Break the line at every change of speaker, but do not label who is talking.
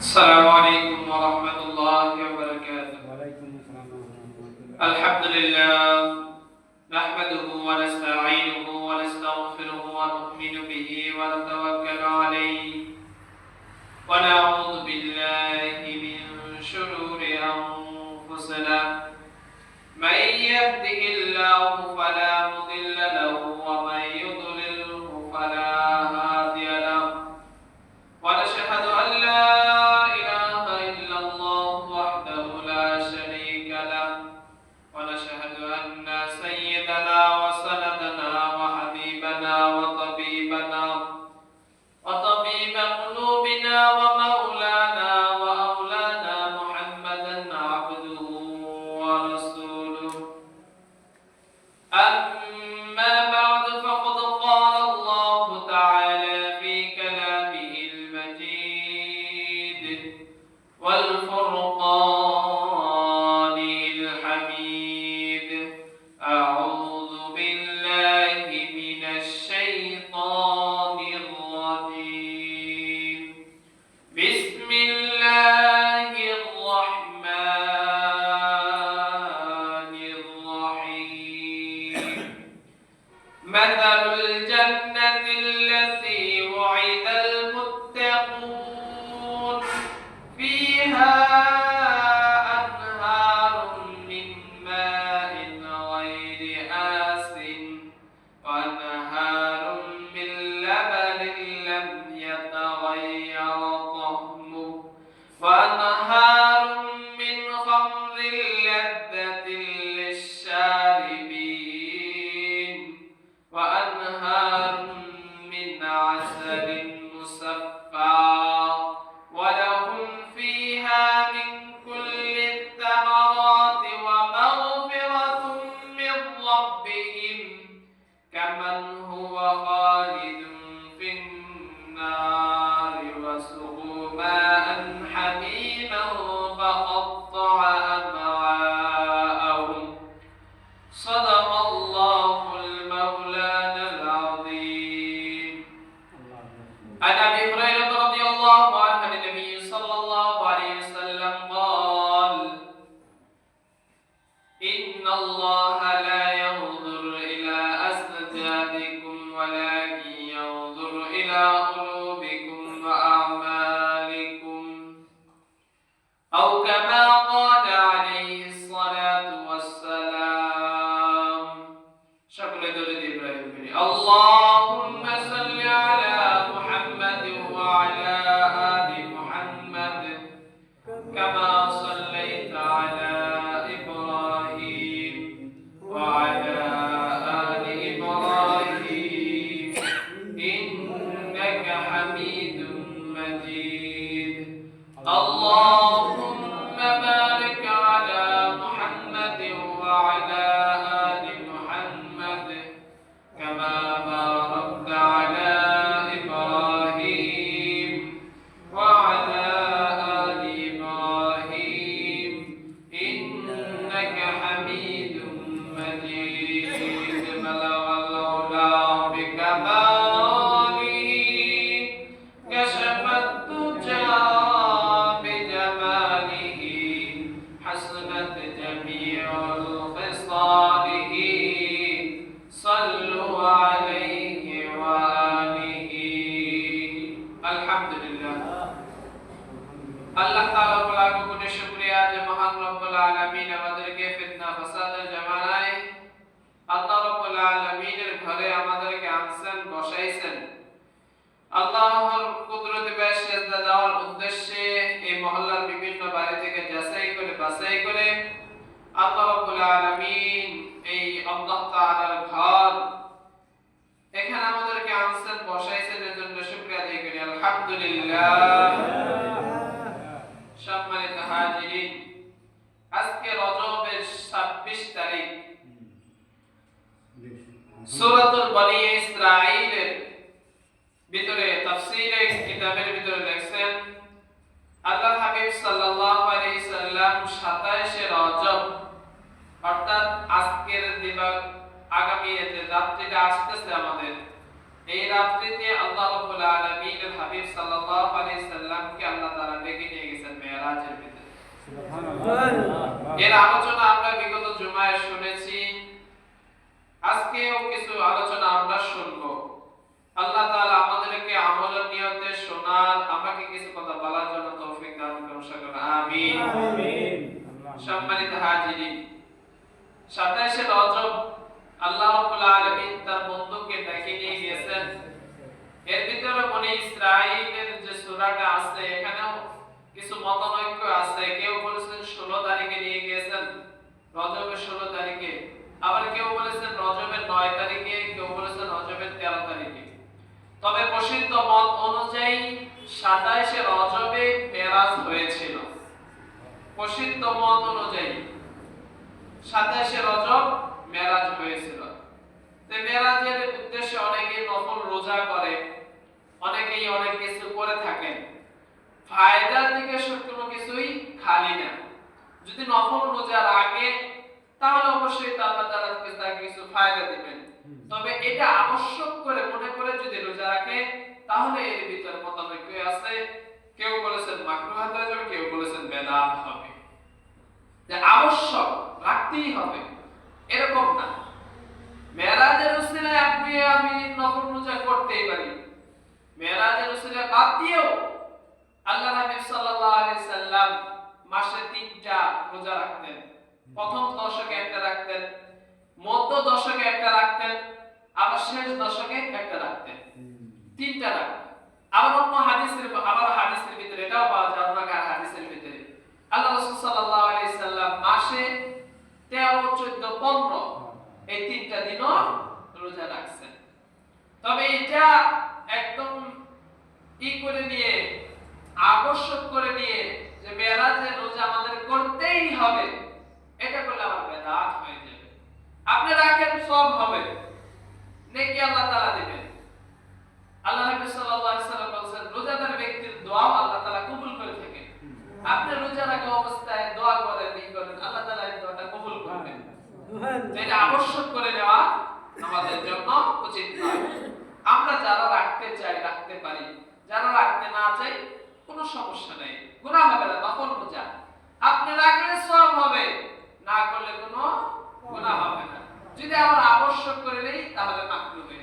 السلام عليكم ورحمة الله وبركاته.
وعليكم السلام ورحمة الله.
الحمد لله نحمده ونستعينه ونستغفره ونؤمن به ونتوكل عليه ونعوذ بالله من شرور أنفسنا من يهده الله فلا مضل له ومن يضلله فلا هادي له ونشهد أن لا إله إلا الله وحده لا شريك له ونشهد أن سيدنا وسندنا وحبيبنا وطبيب قلوبنا ومولانا وأولانا محمدا عبده ورسوله. أما بعد فقد قال الله تعالى في كلامه المجيد والفرقان الحميد. أعوذ بالله من الشيطان الرجيم. بسم الله الرحمن الرحيم. مثل الجنة التي وعد المتقون فيها أنهار من ماء غير آسن وأنهار من لبن لم يتغير طعمه وأنهار من خمر لذة للشاربين وأنهار من عسل مصفى ولهم فيها من كل الثمرات ومغفرة من ربهم كمن هو خالد في النار وسقوا ماء حميما فقطع أمعاءهم. صدق الله المولانا العظيم. عن أبي هريرة رضي الله عنه عن النبي صلى الله عليه وسلم قال: إن الله لا ينظر إلى أجسادكم ولكن ينظر إلى قلوبكم وأعمالكم أو كما قال عليه الصلاة والسلام. شكرا لله إبراهيم. اللهم صل على محمد وعلى آل محمد كما صليت على إبراهيم وعلى آل إبراهيم إنك حميد مجيد. اللهم بارك على محمد وعلى آل محمد كما باركت على إبراهيم وعلى آل إبراهيم إنك حميد مجيد. بلغ العلا بكماله كشف الدجى بجماله حسنت جميع خصاله. صلوا عليه وآله. الحمد لله. আল্লাহ তাআলা লাখো কোটি শুকরিয়া যে মহান রব্বুল আলামিন আমাদেরকে ফিতনা ফাসাদের জামানায় আল্লাহ রব্বুল আলামিনের ঘরে আমাদেরকে আনছেন, বসাইছেন। আল্লাহর কুদরতে বেশ সেজদা দেওয়ার উদ্দেশ্যে এই মহল্লার বিভিন্ন বাড়ি থেকে যাচাই করে বাছাই করে আল্লাহ রব্বুল আলামিন এই আল্লাহ তাআলার ঘর এখানে আমাদেরকে আনছেন, বসাইছেন, এর জন্য শুকরিয়া আদায় করি। আলহামদুলিল্লাহ। সম্মানিত হাজিরিন, আজকে রজবের 26 তারিখ। সূরাতুল বনী ইসরাঈলের ভিতরে তাফসীরে কিতাবের ভিতরে লেখছেন আল্লাহর হাবিব সাল্লাল্লাহু আলাইহি সাল্লাম 27 রজব অর্থাৎ আজকের দিবা আগামী রাত্রিটা আসতেছে আমাদের, এই রাত্রিতে আল্লাহ রাব্বুল আলামিনের হাবিব সাল্লাল্লাহু আলাইহি সাল্লামকে আল্লাহ তাআলা ডেকে নিয়ে মেরাজের ভিতরে।
সুবহানাল্লাহ।
এর আলোচনা আমরা বিগত জুমায় শুনেছি, আজকেও কিছু আলোচনা আমরা শুনবো। আল্লাহ তাআলা আমাদেরকে আমলের নিয়তে শোনার, আমাকে কিছু কথা বলার জন্য তৌফিক দান করুন সকলে আমিন।
আমিন।
সম্মানিত হাজিরিন, 27 রজব আল্লাহ রাব্বুল আলামিন তার বন্ধুকে ডেকে নিয়ে গেছেন। এর ভিতরে বনি ইসরাঈলের যে সূরাটা আছে এখানেও কিছু মতানৈক্য আছে। কেউ বলেছেন 16 তারিখে নিয়ে গেছেন, রজবের 16 তারিখে, আবার কেউ বলেছেন রজবের 9 তারিখে, কেউ বলেছেন রজবের 13 তারিখে। তবে প্রসিদ্ধ মত অনুযায়ী 27 রজবে মেরাজ হয়েছিল। প্রসিদ্ধ মত অনুযায়ী 27 রজব মেরাজ হয়েছিল। তো মেরাজের উদ্দেশ্যে অনেকে নফল রোজা করে, অনেকেই অনেক কিছু করে থাকেন। ফায়দার দিকে কোনো কিছুই খালি না। যদি নফল রোজা রাখে তাহলে অবশ্যই আল্লাহ তাআলা তাকে কিছু ফায়দা দিবেন। তবে এটা আবশ্যক করে মনে করে যদি রোজা রাখে তাহলে এর ভিতরে মতানৈক্য আছে। কেউ বলেছেন মাকরুহ হয়ে যাবে, কেউ বলেছেন বেদাত হবে। যে আবশ্যক রাখতেই হবে এরকম না। মেরাজের উসিলায় আপনি আমি নফল রোজা করতেই পারি। মেরাজের উসিলায় বাদ দিয়েও আল্লাহ নবী সাল্লাল্লাহু আলাইহি সাল্লাম মাসে 3টা রোজা রাখতেন। প্রথম দশকে একটা রাখতেন, মধ্য দশকে একটা রাখতেন, আবার শেষ দশকে একটা রাখতেন। 3টা রাখতেন। আবার অন্য হাদিসের ভিতরে এটাও পাওয়া যায়, অন্য হাদিসের ভিতরে আল্লাহ রাসূল সাল্লাল্লাহু আলাইহি সাল্লাম মাসে 13, 14, 15 এই 3টা দিনও রোজা রাখছেন। তবে এটা একদম করে নিয়ে আবশ্যক করে নিয়ে যে মেরাজের রোজা আমাদের করতেই হবে, এটা করলে আমার বেদাত হয়ে যাবে। আপনি রাখেন সব হবে, নেকি আল্লাহ তাআলা দিবেন। আল্লাহ নবী সাল্লাল্লাহু আলাইহি সাল্লাম বলেছেন রোজাদার ব্যক্তির দোয়া আল্লাহ তাআলা কবুল করে থাকেন। আপনি রোজা রাখা অবস্থায় দোয়া করেন, আল্লাহ তাআলা এই দোয়াটা কবুল করবেন। এটা আবশ্যক করে নেওয়া আমাদের জন্য উচিত নয়। আমরা যারা রাখতে চাই রাখতে পারি, যারা রাখতে না চাই কোনো সমস্যা নেই, গুনাহ হবে না, নফল রোজা আপনি রাখলে সওয়াব হবে, না করলে কোনো গুনাহ হবে না। যদি আমরা আবশ্যক করে নেই তাহলে মাকরুহ হয়ে